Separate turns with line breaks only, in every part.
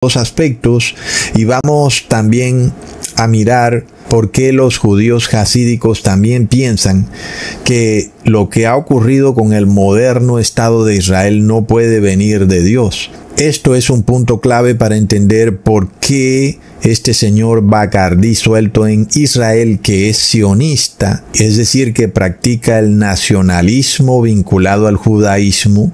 dos aspectos y vamos también a mirar por qué los judíos jasídicos también piensan que lo que ha ocurrido con el moderno Estado de Israel no puede venir de Dios. Esto es un punto clave para entender por qué este señor Bacardí suelto en Israel, que es sionista, es decir, que practica el nacionalismo vinculado al judaísmo,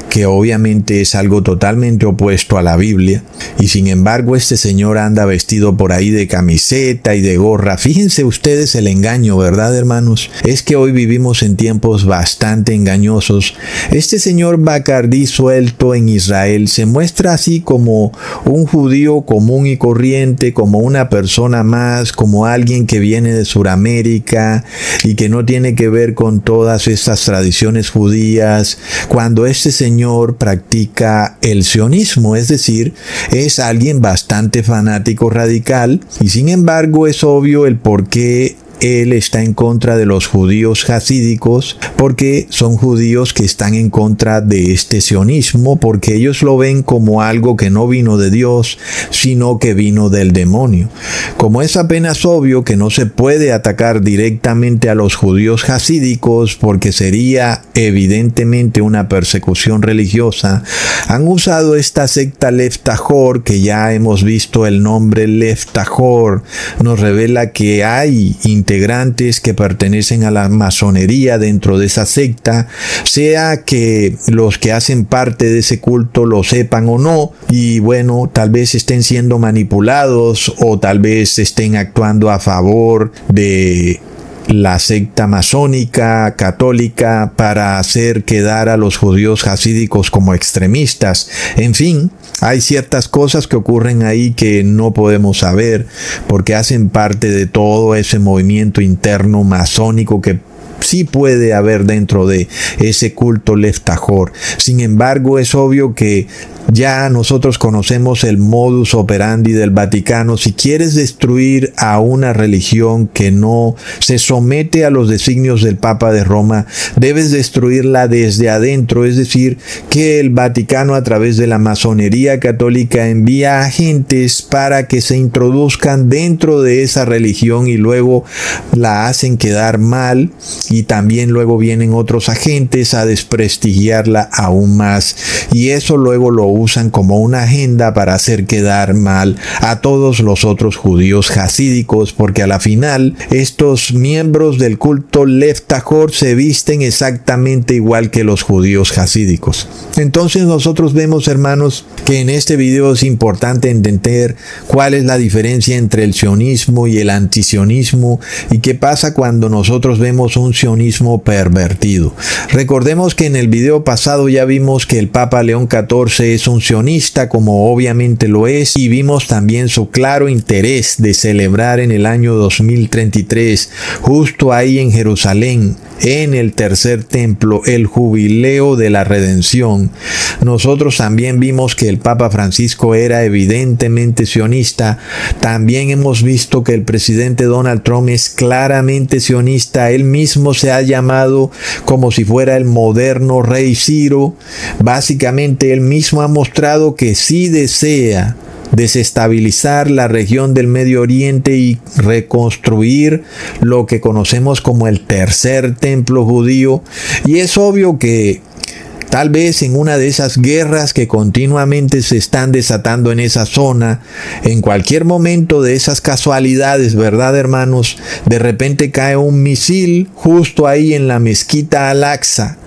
que obviamente es algo totalmente opuesto a la Biblia, y sin embargo este señor anda vestido por ahí de camiseta y de gorra. Fíjense ustedes el engaño, ¿verdad, hermanos? Es que hoy vivimos en tiempos bastante engañosos. Este señor Bacardí suelto en Israel se muestra así como un judío común y corriente, como una persona más, como alguien que viene de Sudamérica y que no tiene que ver con todas estas tradiciones judías, cuando este señor practica el sionismo, es decir, es alguien bastante fanático radical, y sin embargo es obvio el por qué él está en contra de los judíos jasídicos, porque son judíos que están en contra de este sionismo, porque ellos lo ven como algo que no vino de Dios, sino que vino del demonio. Como es apenas obvio que no se puede atacar directamente a los judíos jasídicos, porque sería evidentemente una persecución religiosa, han usado esta secta Lev Tahor, que ya hemos visto el nombre Lev Tahor, nos revela que hay integrantes que pertenecen a la masonería dentro de esa secta, sea que los que hacen parte de ese culto lo sepan o no, y bueno, tal vez estén siendo manipulados o tal vez estén actuando a favor de la secta masónica católica para hacer quedar a los judíos jasídicos como extremistas. En fin, hay ciertas cosas que ocurren ahí que no podemos saber porque hacen parte de todo ese movimiento interno masónico que sí puede haber dentro de ese culto Lev Tahor. Sin embargo, es obvio que ya nosotros conocemos el modus operandi del Vaticano. Si quieres destruir a una religión que no se somete a los designios del Papa de Roma, debes destruirla desde adentro, es decir, que el Vaticano a través de la masonería católica envía agentes para que se introduzcan dentro de esa religión y luego la hacen quedar mal, y también luego vienen otros agentes a desprestigiarla aún más, y eso luego lo usan como una agenda para hacer quedar mal a todos los otros judíos jasídicos, porque a la final estos miembros del culto Lev Tahor se visten exactamente igual que los judíos jasídicos. Entonces nosotros vemos, hermanos, que en este video es importante entender cuál es la diferencia entre el sionismo y el antisionismo y qué pasa cuando nosotros vemos un sionismo pervertido. Recordemos que en el video pasado ya vimos que el Papa León XIV es un sionista, como obviamente lo es, y vimos también su claro interés de celebrar en el año 2033, justo ahí en Jerusalén, en el tercer templo, el jubileo de la redención. Nosotros también vimos que el Papa Francisco era evidentemente sionista. También hemos visto que el presidente Donald Trump es claramente sionista. Él mismo se ha llamado como si fuera el moderno rey Ciro. Básicamente él mismo ha mostrado que sí desea desestabilizar la región del Medio Oriente y reconstruir lo que conocemos como el tercer templo judío. Y es obvio que tal vez en una de esas guerras que continuamente se están desatando en esa zona, en cualquier momento de esas casualidades, ¿verdad, hermanos? De repente cae un misil justo ahí en la mezquita Al-Aqsa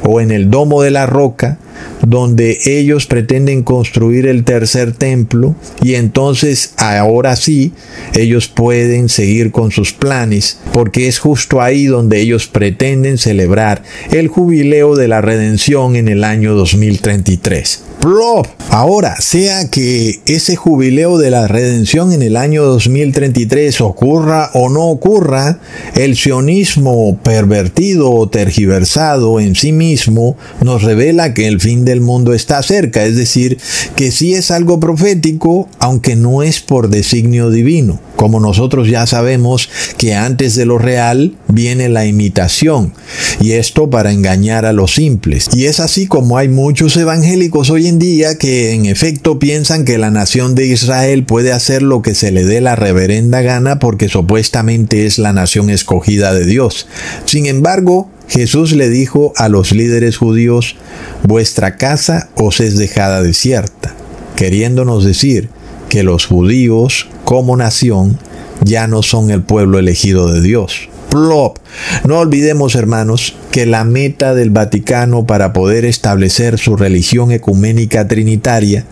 o en el Domo de la Roca, donde ellos pretenden construir el tercer templo, y entonces ahora sí ellos pueden seguir con sus planes, porque es justo ahí donde ellos pretenden celebrar el jubileo de la redención en el año 2033. ¡Plop! Ahora, sea que ese jubileo de la redención en el año 2033 ocurra o no ocurra, el sionismo pervertido o tergiversado en sí mismo nos revela que el fin del mundo está cerca, es decir, que sí es algo profético, aunque no es por designio divino. Como nosotros ya sabemos que antes de lo real viene la imitación, y esto para engañar a los simples. Y es así como hay muchos evangélicos hoy en día que en efecto piensan que la nación de Israel puede hacer lo que se le dé la reverenda gana porque supuestamente es la nación escogida de Dios. Sin embargo, Jesús le dijo a los líderes judíos: vuestra casa os es dejada desierta, queriéndonos decir que los judíos como nación ya no son el pueblo elegido de Dios. Plop. No olvidemos, hermanos, que la meta del Vaticano para poder establecer su religión ecuménica trinitaria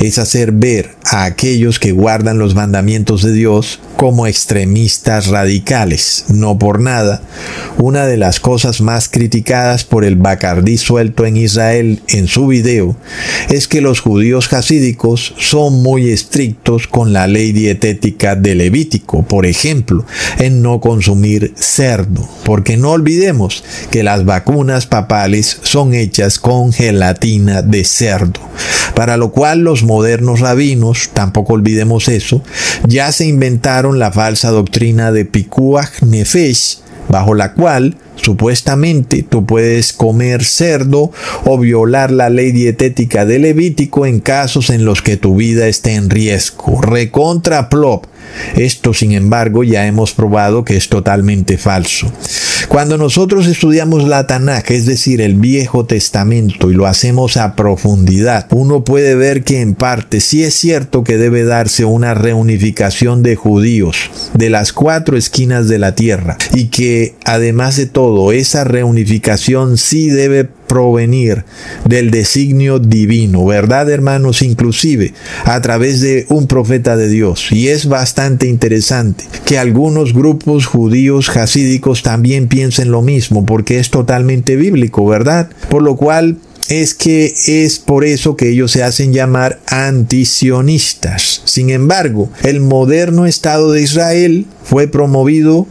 es hacer ver a aquellos que guardan los mandamientos de Dios como extremistas radicales. No por nada, una de las cosas más criticadas por el Bacardí suelto en Israel en su video es que los judíos jasídicos son muy estrictos con la ley dietética de Levítico, por ejemplo, en no consumir cerdo, porque no olvidemos que las vacunas papales son hechas con gelatina de cerdo, para lo cual los modernos rabinos, tampoco olvidemos eso, ya se inventaron la falsa doctrina de Pikuach Nefesh, bajo la cual supuestamente tú puedes comer cerdo o violar la ley dietética de Levítico en casos en los que tu vida esté en riesgo. Recontra plop. Esto, sin embargo, ya hemos probado que es totalmente falso. Cuando nosotros estudiamos la Tanaj, es decir, el Viejo Testamento, y lo hacemos a profundidad, uno puede ver que en parte sí es cierto que debe darse una reunificación de judíos de las 4 esquinas de la tierra, y que además de todo, esa reunificación sí debe provenir del designio divino, ¿verdad, hermanos? Inclusive a través de un profeta de Dios. Y es bastante interesante que algunos grupos judíos jasídicos también piensen lo mismo, porque es totalmente bíblico, ¿verdad? Por lo cual es por eso que ellos se hacen llamar antisionistas. Sin embargo, el moderno Estado de Israel fue promovido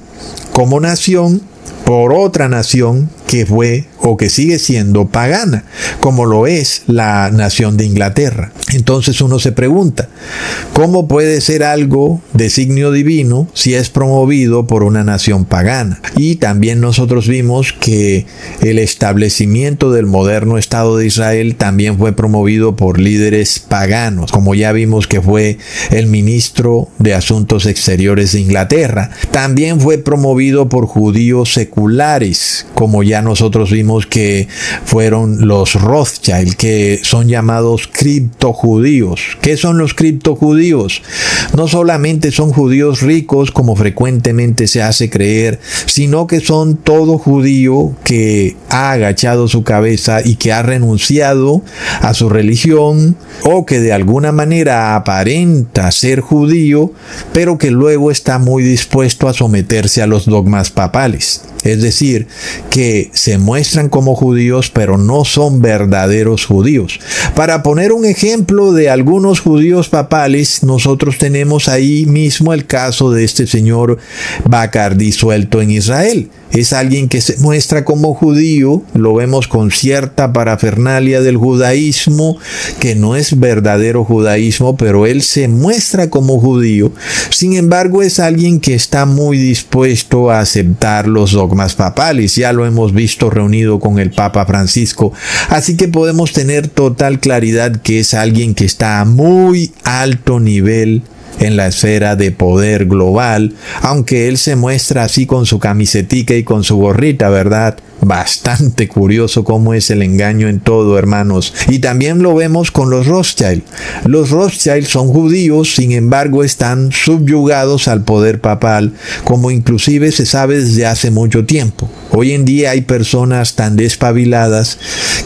como nación por otra nación que fue o que sigue siendo pagana, como lo es la nación de Inglaterra. Entonces uno se pregunta, ¿cómo puede ser algo designio divino si es promovido por una nación pagana? Y también nosotros vimos que el establecimiento del moderno Estado de Israel también fue promovido por líderes paganos, como ya vimos que fue el ministro de Asuntos Exteriores de Inglaterra. También fue promovido por judíos seculares, como ya nosotros vimos que fueron los Rothschild, que son llamados criptojudíos. ¿Qué son los criptojudíos? No solamente son judíos ricos, como frecuentemente se hace creer, sino que son todo judío que ha agachado su cabeza y que ha renunciado a su religión, o que de alguna manera aparenta ser judío, pero que luego está muy dispuesto a someterse a los dogmas papales. Es decir, que se muestran como judíos, pero no son verdaderos judíos. Para poner un ejemplo de algunos judíos papales, nosotros tenemos ahí mismo el caso de este señor Bacardí suelto en Israel. Es alguien que se muestra como judío, lo vemos con cierta parafernalia del judaísmo, que no es verdadero judaísmo, pero él se muestra como judío. Sin embargo, es alguien que está muy dispuesto a aceptar los dogmas papales. Ya lo hemos visto reunido con el Papa Francisco. Así que podemos tener total claridad que es alguien que está a muy alto nivel en la esfera de poder global, aunque él se muestra así con su camisetica y con su gorrita, ¿verdad? Bastante curioso cómo es el engaño en todo, hermanos. Y también lo vemos con los Rothschild. Los Rothschild son judíos, sin embargo están subyugados al poder papal, como inclusive se sabe desde hace mucho tiempo. Hoy en día hay personas tan despabiladas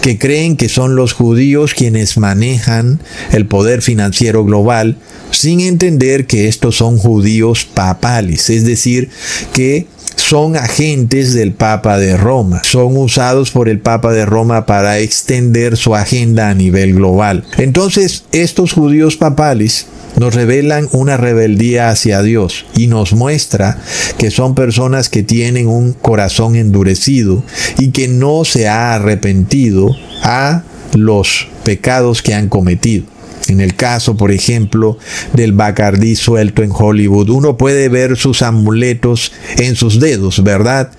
que creen que son los judíos quienes manejan el poder financiero global, sin entender que estos son judíos papales, es decir, que son agentes del Papa de Roma, son usados por el Papa de Roma para extender su agenda a nivel global. Entonces, estos judíos papales nos revelan una rebeldía hacia Dios y nos muestra que son personas que tienen un corazón endurecido y que no se ha arrepentido a los pecados que han cometido. En el caso, por ejemplo, del Bacardí suelto en Hollywood, uno puede ver sus amuletos en sus dedos, ¿verdad?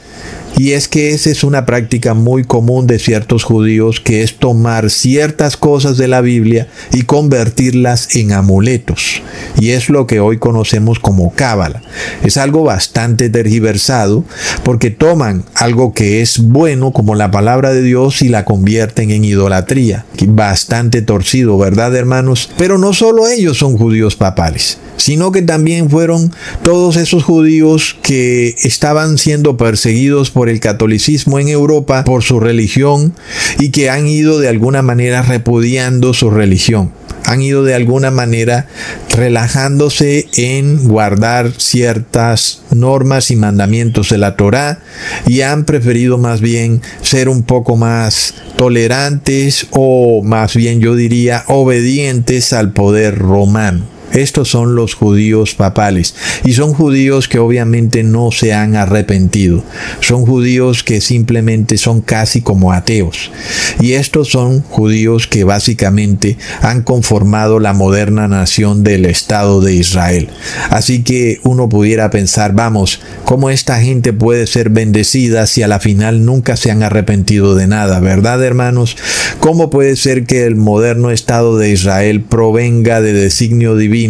Y es que esa es una práctica muy común de ciertos judíos, que es tomar ciertas cosas de la Biblia y convertirlas en amuletos. Y es lo que hoy conocemos como cábala. Es algo bastante tergiversado, porque toman algo que es bueno, como la palabra de Dios, y la convierten en idolatría. Bastante torcido, ¿verdad, hermanos? Pero no solo ellos son judíos papales, sino que también fueron todos esos judíos que estaban siendo perseguidos por el catolicismo en Europa por su religión, y que han ido de alguna manera repudiando su religión. Han ido de alguna manera relajándose en guardar ciertas normas y mandamientos de la Torá, y han preferido más bien ser un poco más tolerantes, o más bien yo diría obedientes al poder romano. Estos son los judíos papales, y son judíos que obviamente no se han arrepentido. Son judíos que simplemente son casi como ateos. Y estos son judíos que básicamente han conformado la moderna nación del Estado de Israel. Así que uno pudiera pensar, vamos, ¿cómo esta gente puede ser bendecida si a la final nunca se han arrepentido de nada? ¿Verdad, hermanos? ¿Cómo puede ser que el moderno Estado de Israel provenga de designio divino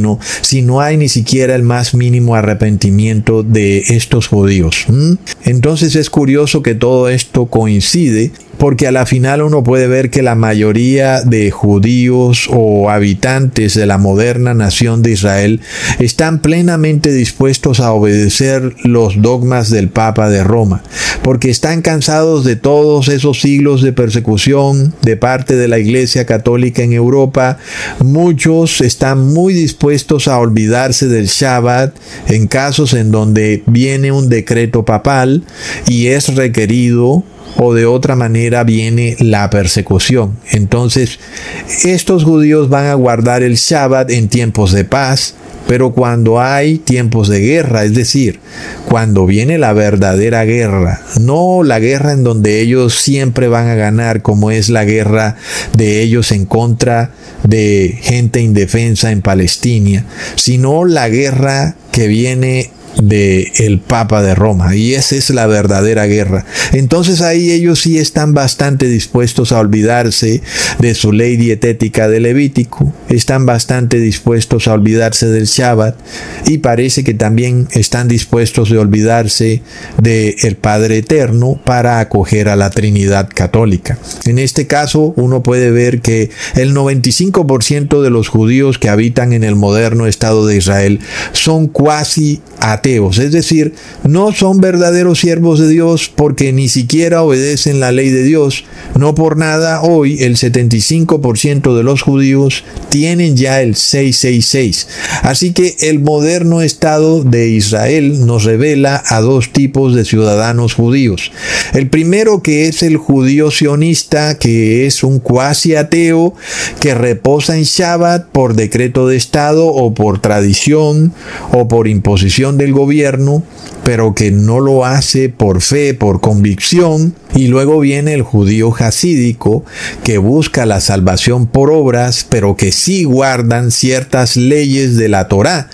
si no hay ni siquiera el más mínimo arrepentimiento de estos judíos? Entonces es curioso que todo esto coincide, porque a la final uno puede ver que la mayoría de judíos o habitantes de la moderna nación de Israel están plenamente dispuestos a obedecer los dogmas del Papa de Roma, porque están cansados de todos esos siglos de persecución de parte de la Iglesia Católica en Europa. Muchos están muy dispuestos a olvidarse del Shabbat en casos en donde viene un decreto papal y es requerido, o de otra manera viene la persecución. Entonces, estos judíos van a guardar el Shabbat en tiempos de paz, pero cuando hay tiempos de guerra, es decir, cuando viene la verdadera guerra, no la guerra en donde ellos siempre van a ganar, como es la guerra de ellos en contra de gente indefensa en Palestina, sino la guerra que viene de el Papa de Roma, y esa es la verdadera guerra. Entonces ahí ellos sí están bastante dispuestos a olvidarse de su ley dietética de Levítico, están bastante dispuestos a olvidarse del Shabbat, y parece que también están dispuestos de olvidarse del Padre Eterno para acoger a la Trinidad Católica. En este caso uno puede ver que el 95% de los judíos que habitan en el moderno Estado de Israel son cuasi ateos, es decir, no son verdaderos siervos de Dios porque ni siquiera obedecen la ley de Dios. No por nada hoy el 75% de los judíos tienen ya el 666. Así que el moderno Estado de Israel nos revela a dos tipos de ciudadanos judíos. El primero, que es el judío sionista, que es un cuasi ateo que reposa en Shabbat por decreto de Estado o por tradición o por imposición del gobierno, pero que no lo hace por fe, por convicción. Y luego viene el judío jasídico, que busca la salvación por obras, pero que sí guardan ciertas leyes de la Torá,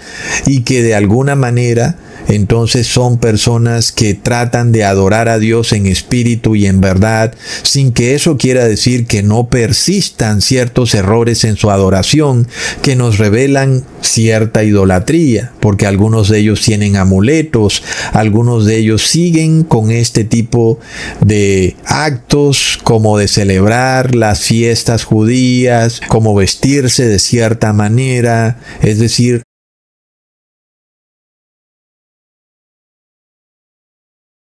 y que de alguna manera entonces son personas que tratan de adorar a Dios en espíritu y en verdad, sin que eso quiera decir que no persistan ciertos errores en su adoración que nos revelan cierta idolatría, porque algunos de ellos tienen amuletos, algunos de ellos siguen con este tipo de actos, como de celebrar las fiestas judías, como vestirse de cierta manera, es decir,